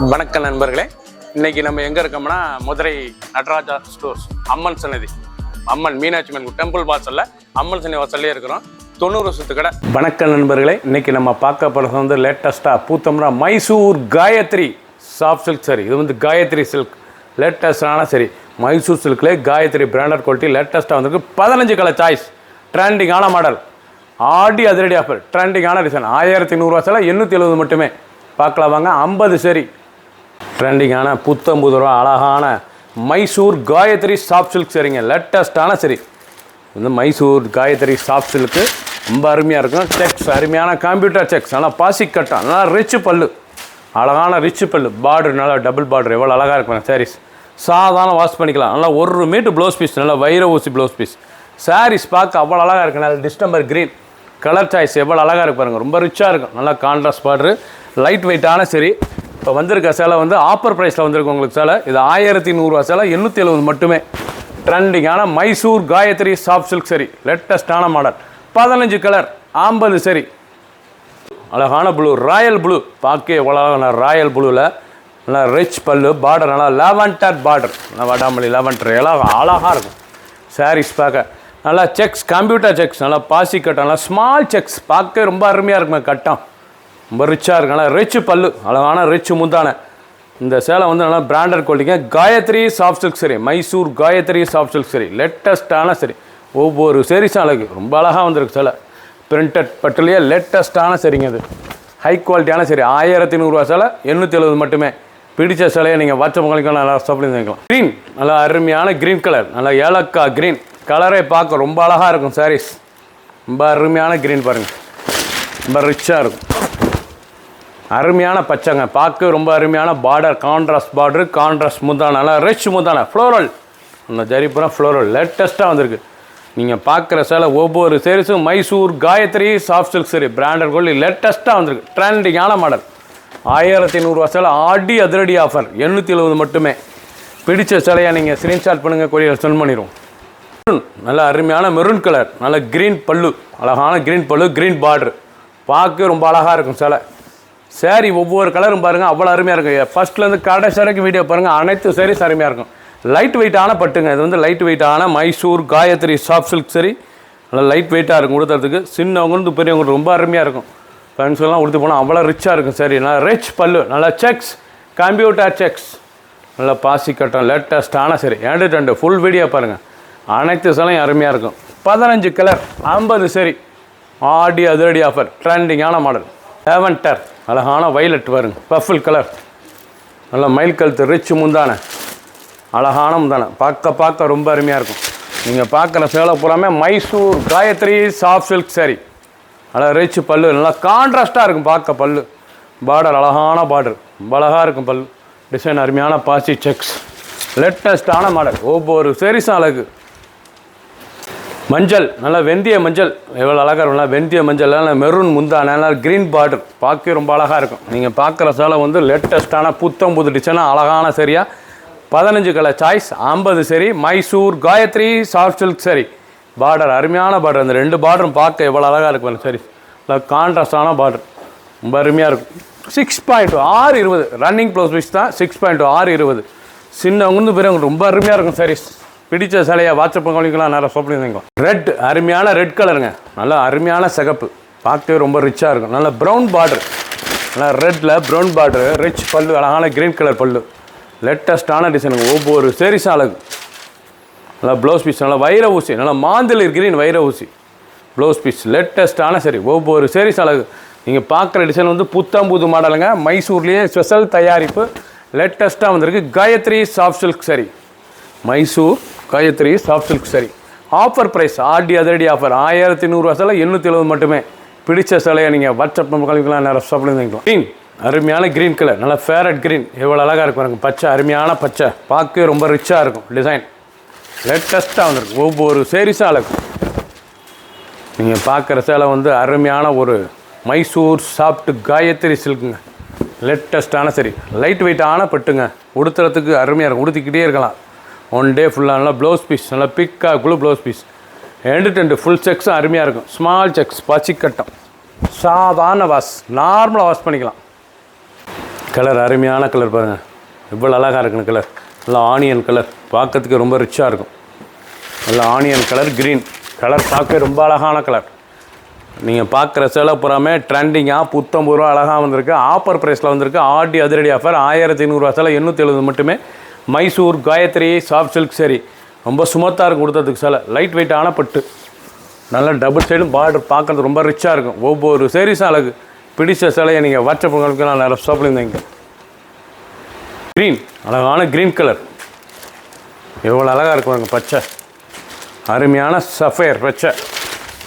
வணக்கம் நண்பர்களே, இன்னைக்கு நம்ம எங்கே இருக்கோம்னா மதுரை நடராஜா ஸ்டோர்ஸ் அம்மன் சன்னதி, அம்மன் மீனாட்சி அம்மன் டெம்பிள் வாசலில் அம்மன் சன்னதி வாசல்லே இருக்கிறோம். 90 வருஷத்து கடை. வணக்கம் நண்பர்களே, இன்னைக்கு நம்ம பார்க்க போகிறது வந்து லேட்டஸ்ட்டாக பூத்தம்னா மைசூர் காயத்ரி சாஃப்ட் சில்க் சரி. இது வந்து காயத்ரி சில்க் லேட்டஸ்டான சரி. மைசூர் சில்க்லேயே காயத்ரி பிராண்டட் குவாலிட்டி லேட்டஸ்ட்டாக வந்துருக்கு. 15 கலர் சாய்ஸ், ட்ரெண்டிங்கான மாடல், ஆடி அதிரடி ஆஃபர், ட்ரெண்டிங்கான டிசைன். 1100 சில 870 மட்டுமே. பார்க்கலாம் வாங்க. 50 சரி ட்ரெண்டிங்கான புத்தம்புது ரூபா அழகான மைசூர் காயத்ரி சாஃப்ட் சில்க் சரிங்க. லேட்டஸ்ட்டான சரி. வந்து மைசூர் காயத்ரி சாஃப்ட் சில்க்கு ரொம்ப அருமையாக இருக்கும். செக்ஸ் அருமையான கம்ப்யூட்டர் செக்ஸ், நல்லா பாசி கட்டம், நல்லா ரிச்சு பல்லு, அழகான ரிச்சு பல்லு, பார்டர் நல்லா டபுள் பார்டர், எவ்வளோ அழகாக இருக்கும் சாரீஸ். சாதாரண வாஷ் பண்ணிக்கலாம். நல்லா 1 மீட்டர் ப்ளவுஸ் பீஸ், நல்லா வைர ஊசி ப்ளவுஸ் பீஸ். சாரீஸ் பார்க்க அவ்வளோ அழகாக இருக்குது. நல்லா டிஸ்டம்பர் க்ரீன் கலர் சாய்ஸ் எவ்வளோ அழகாக இருக்கு பாருங்கள். ரொம்ப ரிச்சாக இருக்கும். நல்லா கான்ட்ராஸ்ட் பார்டரு, லைட் வெயிட்டான சரி. இப்போ வந்திருக்க சேலை வந்து ஆஃபர் ப்ரைஸில் வந்திருக்கு உங்களுக்கு சேலை. இது 1100 சேலை 870 மட்டுமே. ட்ரெண்டிங்கான மைசூர் காயத்ரி சாஃப்ட் சில்க் சரி, லேட்டஸ்டான மாடல், 15 கலர், 50 சரி. அழகான ப்ளூ, ராயல் ப்ளூ, பார்க்க எவ்வளோ ராயல் ப்ளூவில் நல்லா ரிச் பல்லு, பார்டர் நல்லா லாவெண்டர் பார்டர், நல்லா வடாமல்லி லாவெண்டர் எல்லாம் அழகாக இருக்கும். சாரீஸ் பார்க்க நல்லா செக்ஸ், கம்ப்யூட்டர் செக்ஸ், நல்லா பாசி கட்டம், நல்லா ஸ்மால் செக்ஸ், பார்க்க ரொம்ப அருமையாக இருக்குங்க. கட்டம் ரொம்ப ரிச்சாக இருக்கும். நல்லா ரிச்சு பல்லு, அழகான ரிச்சு முந்தான. இந்த சேலை வந்து நல்லா பிராண்டட் குவாலிட்டிங்க. காயத்ரி சாஃப்ட் சில்க் சரி, மைசூர் காயத்ரி சாஃப்ட் சில்க் சரி, லேட்டஸ்ட்டான சரி. ஒவ்வொரு சேரீஸும் அழகு, ரொம்ப அழகாக வந்திருக்கு சேலை. பிரிண்டட் பட்டுலேயே லேட்டஸ்ட்டான சரிங்க. இது ஹை குவாலிட்டியான சரி. 1100 சேலை 870 மட்டுமே. பிடிச்ச சேலையை நீங்கள் வாட்ஸ்அப் பண்ணிக்கலாம், நல்லா சப்ளை பண்ணிக்கலாம். க்ரீன், நல்லா அருமையான க்ரீன் கலர், நல்லா ஏலக்காய் க்ரீன் கலரே பார்க்க ரொம்ப அழகாக இருக்கும். சாரீஸ் ரொம்ப அருமையான க்ரீன் பாருங்கள், ரொம்ப ரிச்சாக இருக்கும். அருமையான பச்சைங்க, பார்க்க ரொம்ப அருமையான பார்டர், கான்ட்ராஸ்ட் பார்டரு, கான்ட்ராஸ்ட் முந்தான, நல்லா ரிச் முந்தான, ஃப்ளோரல், அந்த ஜரிப்புறம் ஃப்ளோரல் லேட்டஸ்ட்டாக வந்திருக்கு. நீங்கள் பார்க்குற சேலை ஒவ்வொரு சேரீஸும் மைசூர் காயத்ரி சாஃப்ட் சில்க் சரி, பிராண்டட் கோல்டு லேட்டஸ்ட்டாக வந்திருக்கு. ட்ரெண்டிங்கான மாடல். 1100 சேலை ஆடி அதிரடி ஆஃபர் 870 மட்டுமே. பிடிச்ச சேலையை நீங்கள் ஸ்க்ரீன்ஷாட் பண்ணுங்கள், கொரியர் சென்ட் பண்ணிடுவோம். நல்லா அருமையான மெரூன் கலர், நல்ல க்ரீன் பல்லு, அழகான க்ரீன் பல்லு, க்ரீன் பார்டர், பார்க்க ரொம்ப அழகாக இருக்கும் சேலை. சேரீ ஒவ்வொரு கலரும் பாருங்கள், அவ்வளோ அருமையாக இருக்கும். ஃபஸ்ட்லேருந்து கடைசி வரைக்கும் வீடியோ பாருங்கள், அனைத்து சேரீஸ் அருமையாக இருக்கும். லைட் வெயிட்டான பட்டுங்க. இது வந்து லைட் வெயிட்டான மைசூர் காயத்ரி சாஃப்ட் சில்க் சரி, நல்லா லைட் வெயிட்டாக இருக்கும். கொடுத்துறதுக்கு சின்னவங்களுக்கு பெரியவங்களுக்கு ரொம்ப அருமையாக இருக்கும். ஃப்ரெண்ட்ஸ்லாம் கொடுத்து போனால் அவ்வளோ ரிச்சாக இருக்கும். சரி, நல்லா ரிச் பல்லு, நல்லா செக்ஸ், கம்ப்யூட்டர் செக்ஸ், நல்லா பாசி கட்டம், லேட்டஸ்ட்டான சரி. 2 ஃபுல் வீடியோ பாருங்கள், அனைத்து சேலையும் அருமையாக இருக்கும். 15 கலர், 50 சரி. ஆடி அதிரடி ஆஃபர், ட்ரெண்டிங்கான மாடல். லேவெண்டர், அழகான வைலட் வருங்க, பர்பிள் கலர், நல்லா மயில் கழுத்து, ரிச் முந்தான, அழகான முந்தான, பார்க்க ரொம்ப அருமையாக இருக்கும். நீங்கள் பார்க்குற சேலை பூராமே மைசூர் காயத்ரி சாஃப்ட் சில்க் சரி, நல்லா ரிச் பல்லு, நல்லா கான்ட்ராஸ்ட்டாக இருக்கும். பார்க்க பல்லு, பார்டர் அழகான பார்டர், ரொம்ப அழகாக இருக்கும் பல்லு. டிசைன் அருமையான பாசி செக்ஸ், லேட்டஸ்ட்டான மாடல். ஒவ்வொரு சேரீஸும் அழகு. மஞ்சள், நல்லா வெந்தய மஞ்சள், எவ்வளோ அழகாக இருக்கும். நல்லா வெந்தய மஞ்சள், நல்லா மெரூன் முந்தான, நல்லா க்ரீன் பார்டர், பார்க்க ரொம்ப அழகாக இருக்கும். நீங்கள் பார்க்குற சேலை வந்து லேட்டஸ்ட்டான புது டிசைனாக அழகான சரியாக 15 கலர் சாய்ஸ், 50 சரி. மைசூர் காயத்ரி சாஃப்ட் சில்க் சரி, பார்டர் அருமையான பார்டர். அந்த 2 பார்டரும் பார்க்க எவ்வளோ அழகாக இருக்கும். சரி, நல்லா கான்ட்ராஸ்டான பார்டர், ரொம்ப அருமையாக இருக்கும். 6.620 ரன்னிங் ப்ளவுஸ் பீஸ் தான். 6.620 சின்னவங்க பெரியவங்க ரொம்ப அருமையாக இருக்கும். சரி, பிடிச்ச சேலையை வாட்ஸ்அப் பண்ணிக்கலாம், நேரம் ஷாப் பண்ணிக்கலாம். ரெட், அருமையான ரெட் கலருங்க, நல்லா அருமையான சிகப்பு, பார்க்கவே ரொம்ப ரிச்சாக இருக்கும். நல்லா ப்ரௌன் பார்டர், நல்லா ரெட்டில் ப்ரௌன் பார்டரு, ரிச் பல்லு, அழகான க்ரீன் கலர் பல்லு, லேட்டஸ்ட்டான டிசைனுங்க. ஒவ்வொரு சேரீஸும் அழகு. நல்லா ப்ளவுஸ் பீஸ், நல்லா வைர ஊசி, நல்லா மாந்தளிர் க்ரீன் வைர ஊசி ப்ளவுஸ் பீஸ், லேட்டஸ்ட்டான சரி. ஒவ்வொரு சேரீஸ் அழகு. நீங்கள் பார்க்குற டிசைன் வந்து புது மாடலுங்க. மைசூர்லேயே ஸ்பெஷல் தயாரிப்பு, லேட்டஸ்ட்டாக வந்திருக்கு. காயத்ரி சாஃப்ட் சில்க் சரி, மைசூர் காயத்ரி சாஃப்ட் சில்க் சரி. ஆஃபர் ப்ரைஸ், ஆடி அதிரடி ஆஃபர், 1100 சேலை 870 மட்டுமே. பிடிச்ச சேலையை நீங்கள் வாட்ஸ்அப் பண்ணிக்கலாம், நேரம் ஷாப் பண்ணிக்கலாம். க்ரீன், அருமையான க்ரீன் கலர், நல்லா ஃபேரட் க்ரீன், எவ்வளோ அழகாக இருக்கும் பாருங்கள். பச்சை, அருமையான பச்சை, பார்க்க ரொம்ப ரிச்சாக இருக்கும். டிசைன் லேட்டஸ்ட்டாக வந்துருக்கு. ஒவ்வொரு சேரீஸும் அழகு. நீங்கள் பார்க்குற சேலை வந்து அருமையான ஒரு மைசூர் சாஃப்ட் காயத்ரி சில்க்குங்க, லேட்டஸ்ட்டான சரி. லைட் வெயிட்டான பட்டுங்க, உடுத்துறதுக்கு அருமையாக இருக்கும். உடுத்திக்கிட்டே இருக்கலாம் 1 டே ஃபுல்லாக. நல்லா ப்ளவுஸ் பீஸ், நல்லா பிக்காக குழு ப்ளவுஸ் பீஸ். 2 ஃபுல் செக்ஸும் அருமையாக இருக்கும். ஸ்மால் செக்ஸ், பச்சிக்கட்டம், சாதாரண வாஷ், நார்மலாக வாஷ் பண்ணிக்கலாம். கலர் அருமையான கலர் பாருங்கள், இவ்வளோ அழகாக இருக்குன்னு கலர். நல்லா ஆனியன் கலர், பார்க்கறதுக்கு ரொம்ப ரிச்சாக இருக்கும். நல்லா ஆனியன் கலர், க்ரீன் கலர், பார்க்க ரொம்ப அழகான கலர். நீங்கள் பார்க்குற சேலை பூராமே ட்ரெண்டிங்காக ரூபா அழகாக வந்திருக்கு. ஆஃபர் ப்ரைஸில் வந்திருக்கு. ஆடி அதிரடி ஆஃபர் 1500 சேலை 870 மட்டுமே. மைசூர் காயத்ரி சாஃப்ட் சில்க் சரி, ரொம்ப சுமத்தாக இருக்கும் கொடுத்ததுக்கு சேலை. லைட் வெயிட்டான பட்டு, நல்லா டபுள் சைடும் பார்டர், பார்க்குறது ரொம்ப ரிச்சாக இருக்கும். ஒவ்வொரு சேரீஸும் அழகு. பிடிச்ச சேலையை நீங்கள் வாட்ஸ்அப் உங்களுக்கு நான் நிறைய ஷாப்பில் இருந்தேங்க. க்ரீன், அழகான க்ரீன் கலர், எவ்வளோ அழகாக இருக்கும் பாருங்க. பச்சை, அருமையான சஃபேர் பச்சை,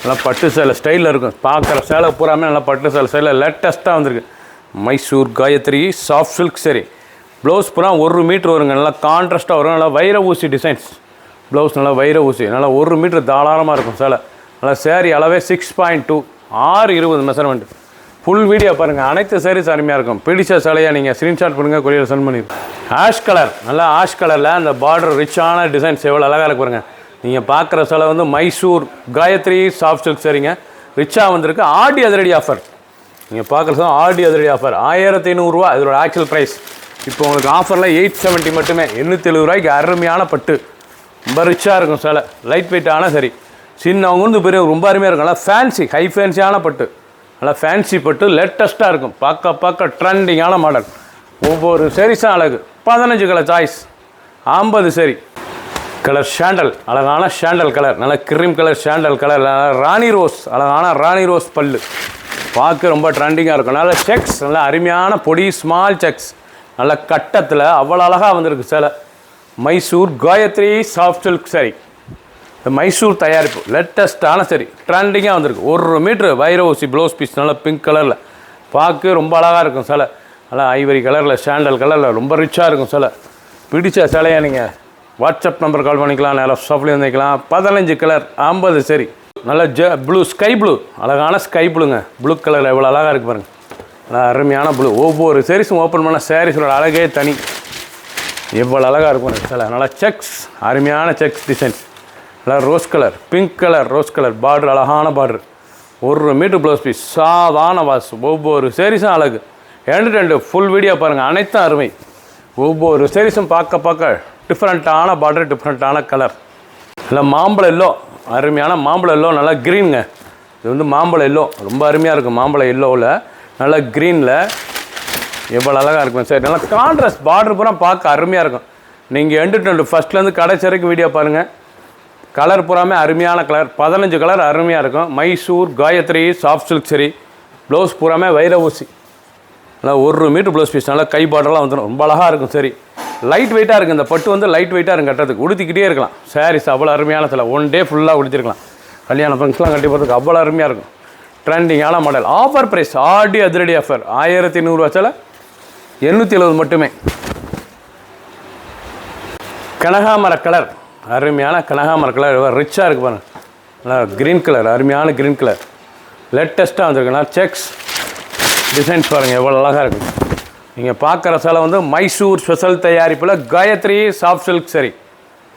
நல்லா பட்டு சேலை ஸ்டைலில் இருக்கும். பார்க்குற சேலை பூராமே நல்லா பட்டு சேலை ஸ்டைலில் லேட்டஸ்ட்டாக வந்திருக்கு. மைசூர் காயத்ரி சாஃப்ட் சில்க் சரி. ப்ளவுஸ் பூரா 1 மீட்ரு வருங்க. நல்லா கான்ட்ராஸ்ட்டாக வரும். நல்லா வைர ஊசி டிசைன்ஸ் ப்ளவுஸ், நல்லா வைர ஊசி, நல்லா 1 மீட்ரு தாராளமாக இருக்கும் சேலை. நல்லா சேரீ அளவே 6.2 620 மெஷர்மெண்ட். ஃபுல் வீடியோ பாருங்கள். அனைத்து சேரீஸ் அருமையாக இருக்கும். பிடிச்ச சேலையை நீங்கள் ஸ்க்ரீன்ஷாட் பண்ணுங்கள், கொரியர் சென்ட் பண்ணிடுங்க. ஆஷ் கலர், நல்லா ஆஷ் கலரில் அந்த பார்டர் ரிச்சான டிசைன்ஸ் எவ்வளோ அழகாக இருக்கு பாருங்கள். நீங்கள் பார்க்குற சேலை வந்து மைசூர் காயத்ரி சாஃப்ட் சில்க் சரிங்க, ரிச்சாக வந்திருக்கு. ஆடி அதிரடி ஆஃபர். நீங்கள் பார்க்குற சேலை ஆடி அதிரடி ஆஃபர் 1500 இதோட ஆக்சுவல் ப்ரைஸ். இப்போ உங்களுக்கு ஆஃபரில் 870 மட்டுமே. 870 அருமையான பட்டு, ரொம்ப ரிச்சாக இருக்கும் சேலை. லைட் வெயிட்டான சரி, சின்னவங்க பெரிய ரொம்ப அருமையாக இருக்கும். நல்லா ஃபேன்சி, ஹை ஃபேன்சியான பட்டு, நல்லா ஃபேன்சி பட்டு, லேட்டஸ்ட்டாக இருக்கும். பார்க்க ட்ரெண்டிங்கான மாடல். ஒவ்வொரு சேரீஸும் அழகு. 15 கலர் சாய்ஸ், 50 சரி. கலர் ஷாண்டல், அழகான ஷாண்டல் கலர், நல்லா கிரீம் கலர் ஷாண்டல் கலர், ராணி ரோஸ், அழகான ராணி ரோஸ் பல்லு, பார்க்க ரொம்ப ட்ரெண்டிங்காக இருக்கும். நல்ல செக்ஸ், நல்லா அருமையான பொடி ஸ்மால் செக்ஸ், நல்ல கட்டத்தில் அவ்வளோ அழகாக வந்திருக்கு சேலை. மைசூர் காயத்ரி சாஃப்ட் சில்க் சரி, இந்த மைசூர் தயாரிப்பு லேட்டஸ்ட்டான சரி, ட்ரெண்டிங்காக வந்திருக்கு. 1 மீட்ரு வைர ஊசி ப்ளவுஸ் பீஸ், நல்லா பிங்க் கலரில், பார்க்க ரொம்ப அழகாக இருக்கும் சேலை. நல்லா ஐவரி கலரில் ஷாண்டல் கலரில் ரொம்ப ரிச்சாக இருக்கும் சேலை. பிடிச்ச சேலையை நீங்கள் வாட்ஸ்அப் நம்பர் கால் பண்ணிக்கலாம், நேரம் ஷாப்லேயும் வந்துக்கலாம். 15 கலர் 50 சரி. நல்லா ப்ளூ, ஸ்கை ப்ளூ, அழகான ஸ்கை ப்ளூங்க. ப்ளூ கலர் எவ்வளோ அழகாக இருக்குது பாருங்கள். நல்லா அருமையான ப்ளூ. ஒவ்வொரு சேரீஸும் ஓப்பன் பண்ண சேரீஸோட அழகே தனி, எவ்வளோ அழகாக இருக்கும் சேலை. நல்லா செக்ஸ், அருமையான செக்ஸ் டிசைன்ஸ், நல்லா rose colour, pink colour, rose colour border, அழகான பார்டர், 1 மீட்ரு ப்ளவுஸ் பீஸ், சாதாரண வாஸ். ஒவ்வொரு சேரீஸும் அழகு. 2 ஃபுல் வீடியோ பாருங்கள், அனைத்தும் அருமை. ஒவ்வொரு சேரீஸும் பார்க்க டிஃப்ரெண்ட்டான பார்டர், டிஃப்ரெண்ட்டான கலர். இல்லை மாம்பழம் எல்லோ, அருமையான மாம்பழம் எல்லோ, நல்லா க்ரீனுங்க. இது வந்து மாம்பழம் எல்லோ, ரொம்ப அருமையாக இருக்கும். மாம்பழம் எல்லோவில் நல்லா க்ரீனில் எவ்வளோ அழகாக இருக்கும். சரி, நல்லா கான்ட்ராஸ்ட் பார்டர் பூரா பார்க்க அருமையாக இருக்கும். நீங்கள் எண்டு ஃபஸ்ட்லேருந்து கடைசி வரைக்கும் வீடியோ பாருங்கள். கலர் பூராமே அருமையான கலர். 15 கலர் அருமையாக இருக்கும். மைசூர் காயத்ரி சாஃப்ட் சில்க் சரி, ப்ளவுஸ் பூராமே வைர ஊசி, நல்லா 1 மீட்ரு ப்ளவுஸ் பீஸ், நல்லா கை பார்டர்லாம் வந்துடும். ரொம்ப அழகாக இருக்கும். சரி, லைட் வெயிட்டாக இருக்குது. இந்த பட்டு வந்து லைட் வெயிட்டாக இருக்கும். கட்டுறதுக்கு உடுத்திக்கிட்டே இருக்கலாம். சாரீஸ் அவ்வளோ அருமையான சில 1 டே ஃபுல்லாக உடுத்திருக்கலாம். கல்யாண ஃபங்க்ஷன்லாம் கட்டி போகிறதுக்கு அவ்வளோ அருமையாக இருக்கும். ட்ரெண்டிங்கான மாடல். ஆஃபர் ப்ரைஸ், ஆடி அதிரடி ஆஃபர் 1500 சேலை 870 மட்டுமே. கனகாமர கலர், அருமையான கனகாமர கலர், ரிச்சாக இருக்குது பாருங்கள். நல்லா க்ரீன் கலர், அருமையான க்ரீன் கலர், லேட்டஸ்ட்டாக வந்திருக்குண்ணா. செக்ஸ் டிசைன்ஸ் பாருங்கள் எவ்வளோ அழகாக இருக்கும். நீங்கள் பார்க்குற சேலை வந்து மைசூர் ஸ்பெஷல் தயாரிப்பில் காயத்ரி சாஃப்ட் சில்க் சரி,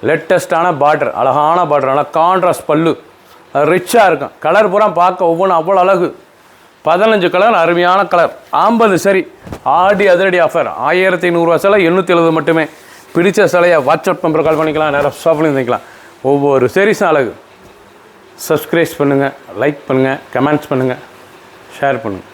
லேட்டஸ்ட்டான பார்டர், அழகான பார்டர், நல்லா கான்ட்ராஸ்ட் பல்லு, ரிச்சாக இருக்கும். கலர் பூரா பார்க்க ஒவ்வொன்றும் அவ்வளோ அழகு. 15 கலர் அருமையான கலர், 50 சரி. ஆடி அதிரடி ஆஃபர் 1500 சேலை 870 மட்டுமே. பிடிச்ச சேலையை வாட்ஸ்அப் நம்பர் கால் பண்ணிக்கலாம், நேரம் ஷாப்லேயும் இருந்துக்கலாம். ஒவ்வொரு சேரீஸும் அழகு. சப்ஸ்கிரைப் பண்ணுங்கள், லைக் பண்ணுங்கள், கமெண்ட்ஸ் பண்ணுங்கள், ஷேர் பண்ணுங்கள்.